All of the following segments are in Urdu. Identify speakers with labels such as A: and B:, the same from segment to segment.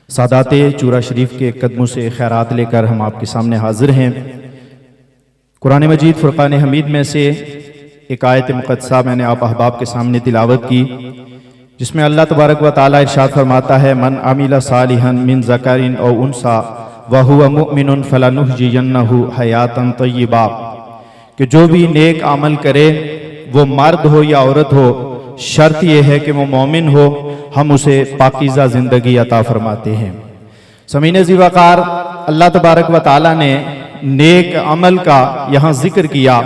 A: سادات چورا شریف کے قدموں سے خیرات لے کر ہم آپ کے سامنے حاضر ہیں۔ قرآن مجید فرقان حمید میں سے ایک آیت مقدسہ میں نے آپ احباب کے سامنے تلاوت کی، جس میں اللہ تبارک و تعالی ارشاد فرماتا ہے من عمل صالحا من ذکر او انثى وهو مؤمن فلنحیینہ حیاتا طیبہ، کہ جو بھی نیک عمل کرے وہ مرد ہو یا عورت ہو، شرط یہ ہے کہ وہ مومن ہو، ہم اسے پاکیزہ زندگی عطا فرماتے ہیں۔ سامعین ذی وقار، اللہ تبارک و تعالی نے نیک عمل کا یہاں ذکر کیا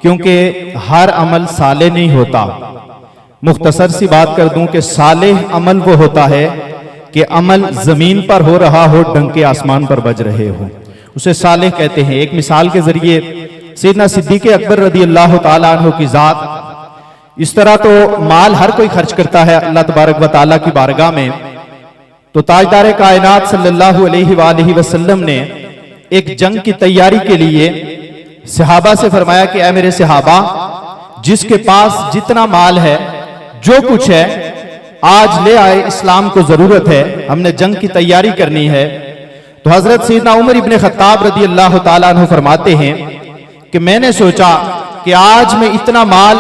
A: کیونکہ ہر عمل صالح نہیں ہوتا۔ مختصر سی بات کر دوں کہ صالح عمل وہ ہوتا ہے کہ عمل زمین پر ہو رہا ہو، ڈنکے آسمان پر بج رہے ہو، اسے صالح کہتے ہیں۔ ایک مثال کے ذریعے سیدنا صدیق اکبر رضی اللہ تعالیٰ عنہ کی ذات، اس طرح تو مال ہر کوئی خرچ کرتا ہے اللہ تبارک و تعالیٰ کی بارگاہ میں، تو تاجدار کائنات صلی اللہ علیہ وآلہ وسلم نے ایک جنگ کی تیاری کے لیے صحابہ سے فرمایا کہ اے میرے صحابہ، جس کے پاس جتنا مال ہے، جو کچھ ہے، آج لے آئے، اسلام کو ضرورت ہے، ہم نے جنگ کی تیاری کرنی ہے۔ تو حضرت سیدنا عمر ابن خطاب رضی اللہ تعالیٰ عنہ فرماتے ہیں کہ میں نے سوچا کہ آج میں اتنا مال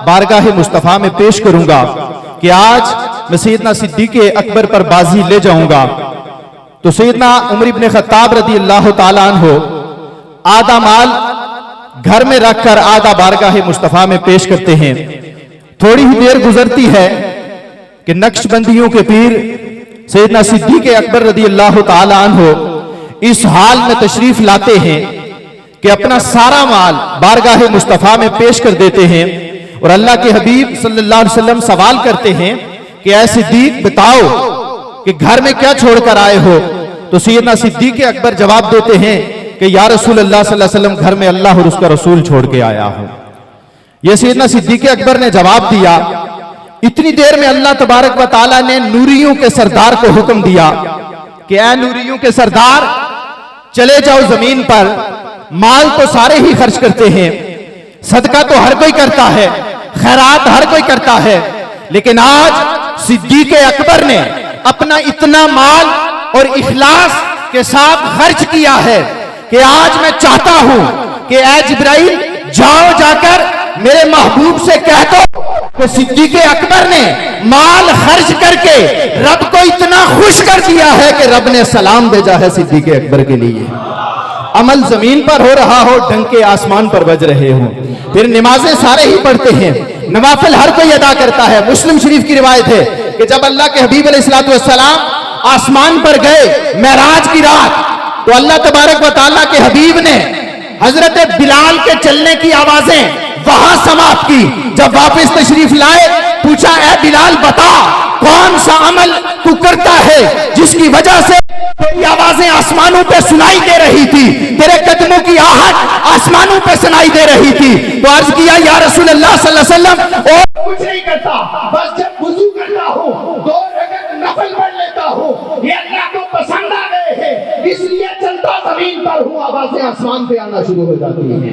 A: بارگاہ مصطفیٰ میں پیش کروں گا کہ آج میں سیدنا صدیق اکبر پر بازی لے جاؤں گا۔ تو سیدنا عمر ابن خطاب رضی اللہ تعالیٰ عنہ آدھا مال گھر میں رکھ کر آدھا بارگاہ مصطفیٰ میں پیش کرتے ہیں۔ تھوڑی ہی دیر گزرتی ہے کہ نقش بندیوں کے پیر سیدنا صدیق اکبر رضی اللہ تعالیٰ عنہ اس حال میں تشریف لاتے ہیں کہ اپنا سارا مال بارگاہ مصطفیٰ میں پیش کر دیتے ہیں، اور اللہ کے حبیب صلی اللہ علیہ وسلم سوال کرتے ہیں کہ اے صدیق بتاؤ کہ گھر میں کیا چھوڑ کر آئے ہو؟ تو سیدنا صدیق اکبر جواب دیتے ہیں کہ یا رسول اللہ صلی اللہ علیہ وسلم، گھر میں اللہ اور اس کا رسول چھوڑ کے آیا ہوں۔ یہ سیدنا صدیق اکبر نے جواب دیا۔ اتنی دیر میں اللہ تبارک و تعالیٰ نے نوریوں کے سردار کو حکم دیا کہ اے نوریوں کے سردار، چلے جاؤ زمین پر، مال تو سارے ہی خرچ کرتے ہیں، صدقہ تو ہر کوئی کرتا ہے، خیرات ہر کوئی کرتا ہے، لیکن آج صدیق اکبر نے اپنا اتنا مال اور اخلاص کے ساتھ خرچ کیا ہے کہ آج میں چاہتا ہوں کہ اے جبرائیل، جاؤ جا کر میرے محبوب سے کہہ دو کہ صدیق اکبر نے مال خرچ کر کے رب کو اتنا خوش کر دیا ہے کہ رب نے سلام بھیجا ہے صدیق اکبر کے لیے۔ عمل زمین پر ہو رہا ہو، ڈنکے آسمان پر بج رہے ہوں۔ پھر نمازیں سارے ہی پڑھتے ہیں، نوافل ہر کوئی ادا کرتا ہے۔ مسلم شریف کی روایت ہے کہ جب اللہ کے حبیب علیہ السلام آسمان پر گئے معراج کی رات، تو اللہ تبارک و تعالیٰ کے حبیب نے حضرت بلال کے چلنے کی آوازیں وہاں سماعت کی۔ جب واپس تشریف لائے، پوچھا اے بلال بتا، کون سا عمل تو کرتا ہے جس کی وجہ سے تیری آوازیں آسمانوں پہ سنائی دے رہی تھی، تیرے قدموں کی آہٹ آسمانوں پہ سنائی دے رہی تھی؟ تو عرض کیا یا رسول اللہ صلی اللہ علیہ وسلم، اور کچھ نہیں کرتا، بس جب وضو کرتا ہوں 2 رکعت نفل پڑھ لیتا ہوں، یہ اللہ کو پسند آ گئے ہیں، اس لیے چلتا زمین پر ہوں، آوازیں آسمان پہ آنا شروع ہو جاتی ہیں۔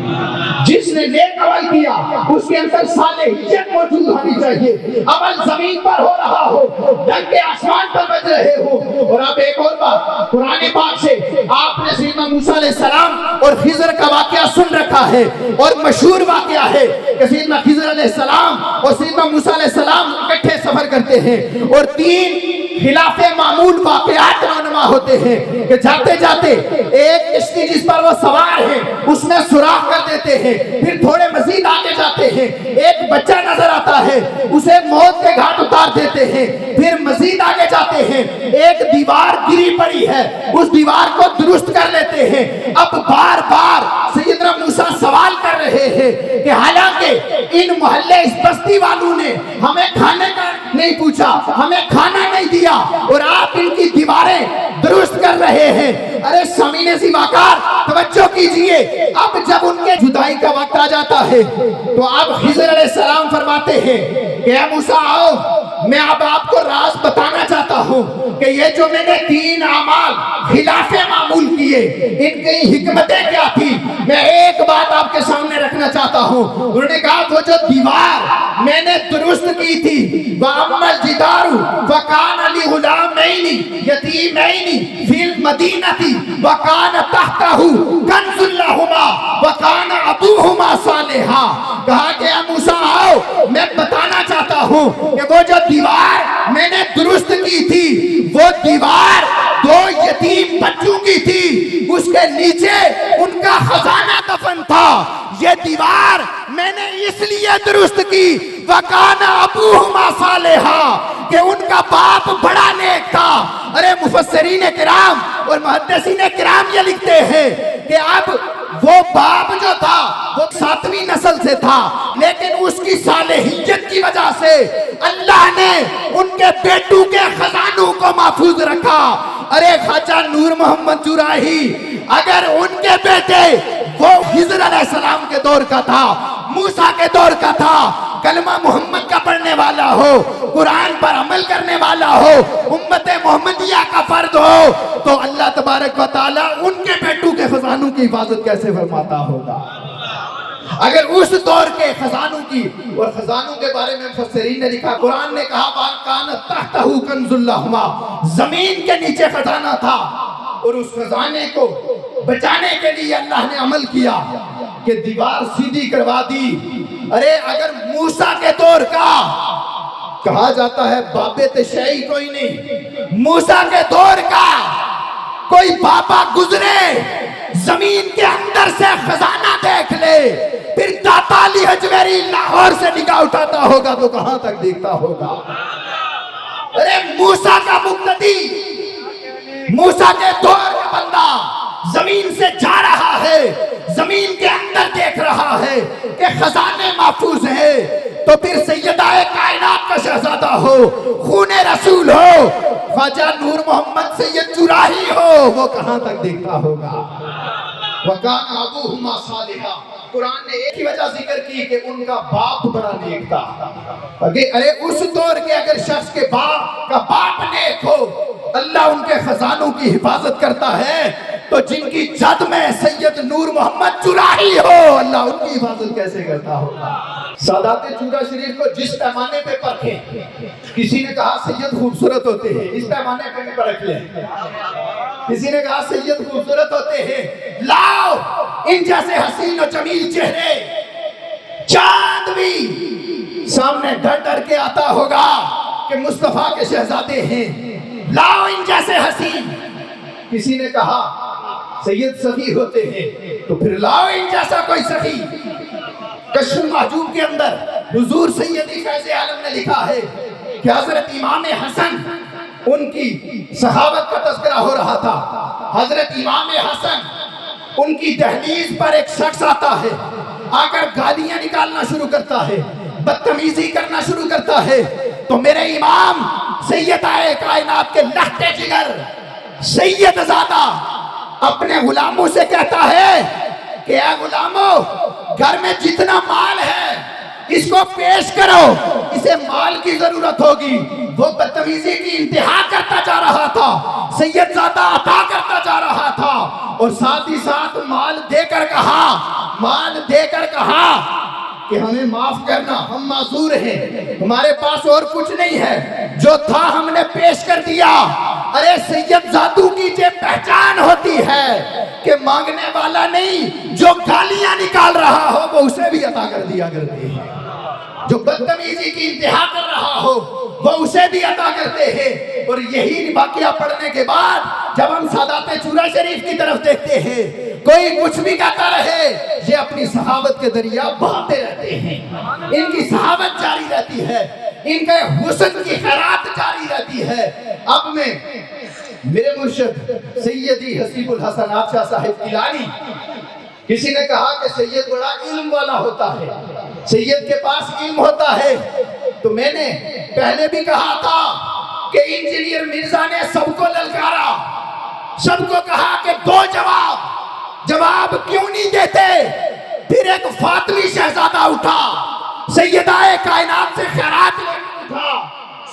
A: جس نے نیک عمل کیا اس کے اندر صالحیت موجود ہونی چاہیے، عمل زمین پر ہو رہا ہو، ڈنکے آسمان پر بج رہے ہو۔ اور اب ایک اور بات، قرآن پاک سے آپ نے سیدنا موسیٰ علیہ السلام اور خضر کا واقعہ سن رکھا ہے، اور مشہور واقعہ ہے کہ سیدنا خضر علیہ السلام اور سیدنا موسیٰ علیہ السلام اکٹھے سفر کرتے ہیں، اور 3 خلاف معمول واقعات رونما ہوتے ہیں کہ جاتے جاتے ایک کشتی جس پر وہ سوار ہیں اس میں سوراخ کر دیتے ہیں، پھر تھوڑے مزید آگے جاتے ہیں، ایک بچہ نظر آتا ہے، اسے موت کے گھاٹ اتار دیتے ہیں، پھر مزید آگے جاتے ہیں، ایک دیوار گری پڑی ہے، اس دیوار کو درست کر لیتے ہیں۔ اب بار بار سیدنا موسیٰ سوال کر رہے ہیں کہ حالانکہ ان محلے اس بستی والوں نے ہمیں کھانے کا نہیں پوچھا، ہمیں کھانا نہیں دیا، اور آپ ان کی دیواریں درست کر رہے ہیں۔ ارے سامعین ذی وقار توجہ کیجئے، اب جب ان کے جدائی کا وقت آ جاتا ہے تو اب خضر علیہ السلام فرماتے ہیں کہ اے موسیٰ آؤ،
B: میں اب آپ کو راز بتانا چاہتا ہوں کہ یہ جو میں نے 3 اعمال خلاف معمول کیے ان کی حکمتیں کیا تھی. میں ایک بات آپ کے سامنے رکھنا چاہتا ہوں. انہوں نے کہا وہ جو دیوار میں نے درست کی تھی وَأَمَّا الْجِدَارُ فَكَانَ لِغُلَامَيْنِ يَتِيمَيْنِ فِي الْمَدِينَةِ وَكَانَ تَحْتَهُ كَنْزٌ لَهُمَا وَكَانَ أَبُوهُمَا صَالِحًا. کہا کہ اے موسیٰ آؤ میں بتانا چاہتا ہوں کہ وہ جو دیوار میں نے درست کی تھی وہ دیوار 2 یتیم بچوں کی تھی. اس کے نیچے ان کا خزانہ دفن تھا. یہ دیوار میں نے اس لیے درست کی وَكَانَ أَبُوهُمَا صَالِحًا کہ ان کا باپ بڑا نیک تھا. ارے مفسرین کرام اور محدثین کرام یہ لکھتے ہیں کہ اب وہ باپ جو تھا وہ 7ویں نسل سے تھا لیکن اس کی صالحیت کی وجہ سے اللہ نے ان کے بیٹوں کے خزانوں کو محفوظ رکھا. ارے خواجہ نور محمد جراحی اگر ان کے بیٹے وہ خضر علیہ السلام کے دور کا تھا, موسیٰ کے دور کا تھا, کلمہ محمد کا پڑھنے والا ہو, قرآن پر عمل کرنے والا ہو, امت محمدیہ کا فرد ہو, تو اللہ تبارک و تعالیٰ ان کے بیٹوں کے خزانوں کی حفاظت کیسے فرماتا ہوگا. اگر اس دور کے خزانوں کی, اور خزانوں کے بارے میں مفسرین نے لکھا, قرآن نے کہا وَكَانَ تَحْتَهُ كَنْزٌ لَهُمَا, زمین کے نیچے خزانہ تھا اور اس خزانے کو بچانے کے لیے اللہ نے عمل کیا کہ دیوار سیدھی کروا دی. ارے اگر موسیٰ کے دور کا کہا جاتا ہے بابے تشیعی کوئی نہیں, موسیٰ کے دور کا کوئی بابا گزرے زمین کے اندر سے خزانہ دیکھ لے پھر داتا علی حجویری لاہور سے نگاہ اٹھاتا ہوگا تو کہاں تک دیکھتا ہوگا. ارے موسیٰ کا مقتدی, موسیٰ کے دور کا بندہ زمین سے جا رہا ہے, زمین کے اندر دیکھ رہا ہے کہ خزانے محفوظ ہیں, تو پھر سیدہ کائنات کا شہزادہ ہو, خون رسول ہو, خواجہ نور محمد سید جراحی ہو, وہ کہاں تک دیکھتا ہوگا. وَكَانَ أَبُوهُمَا صَالِحًا, قرآن نے ایک ہی وجہ ذکر کی کہ ان کا باپ بڑا نیک تھا. ارے اس دور کے اگر شخص کے باپ کا باپ نیک ہو, اللہ ان کے خزانوں کی حفاظت کرتا ہے, تو جن کی جد میں سید نور محمد جراحی ہو اللہ ان کی حفاظت کیسے کرتا ہوگا. سادات چورا شریف کو جس پیمانے پہ پرکھیں, کسی نے کہا سید خوبصورت ہوتے ہیں, اس پیمانے پہ بھی پرکھ لیں. کسی نے کہا سید خوبصورت ہوتے ہیں, لاؤ ان جیسے حسین و جمیل چہرے, چاند بھی سامنے ڈر ڈر کے آتا ہوگا کہ مصطفیٰ کے شہزادے ہیں, لاؤ ان جیسے حسین. کسی نے کہا سید سخی ہوتے ہیں, تو پھر لاؤ ان جیسا کوئی سخی. کشف المحجوب کے اندر حضور سیدی فیض عالم نے لکھا ہے کہ حضرت امام حسن, ان کی صحابت کا تذکرہ ہو رہا تھا, حضرت امام حسن ان کی دہلیز پر ایک شخص آتا ہے, آ کر گالیاں نکالنا شروع کرتا ہے, بدتمیزی کرنا شروع کرتا ہے, تو میرے امام سیدہ کائنات کے لہتے جگر سید زادہ اپنے غلاموں سے کہتا ہے کہ اے غلاموں, گھر میں جتنا مال ہے اس کو پیش کرو, اسے مال کی ضرورت ہوگی. وہ بدتمیزی کی انتہا کرتا جا رہا تھا, سید زادہ عطا کرتا جا رہا تھا, اور ساتھ ہی ساتھ مال دے کر کہا کہ ہمیں معاف کرنا, ہم معذور ہیں, ہمارے پاس اور کچھ نہیں ہے, جو تھا ہم نے پیش کر دیا. ارے سید زادو کی یہ پہچان ہوتی ہے کہ مانگنے والا نہیں, جو گالیاں نکال رہا ہو وہ اسے بھی عطا کر دیا کرتے ہیں, جو بدتمیزی کی انتہا کر رہا ہو وہ اسے بھی عطا کرتے ہیں. اور یہی واقعہ پڑھنے کے بعد جب ہم سادات چورا شریف کی طرف دیکھتے ہیں, کوئی کچھ بھی کہتا رہے, یہ اپنی صحابت کے دریا بہاتے رہتے ہیں, ان کی صحابت جاری رہتی ہے, ان کے حسن کی خیرات جاری رہتی ہے. اب میں میرے مرشد سیدی حسیب الحسن آدشاہ صاحب گیلانی, کسی نے کہا کہ سید بڑا علم والا ہوتا ہے, سید کے پاس علم ہوتا ہے, تو میں نے پہلے بھی کہا تھا کہ انجینئر مرزا نے سب کو للکارا, سب کو کہا کہ 2 جواب کیوں نہیں دیتے. پھر ایک فاطمی شہزادہ اٹھا, سیدہ کائنات سے خیرات لے اٹھا,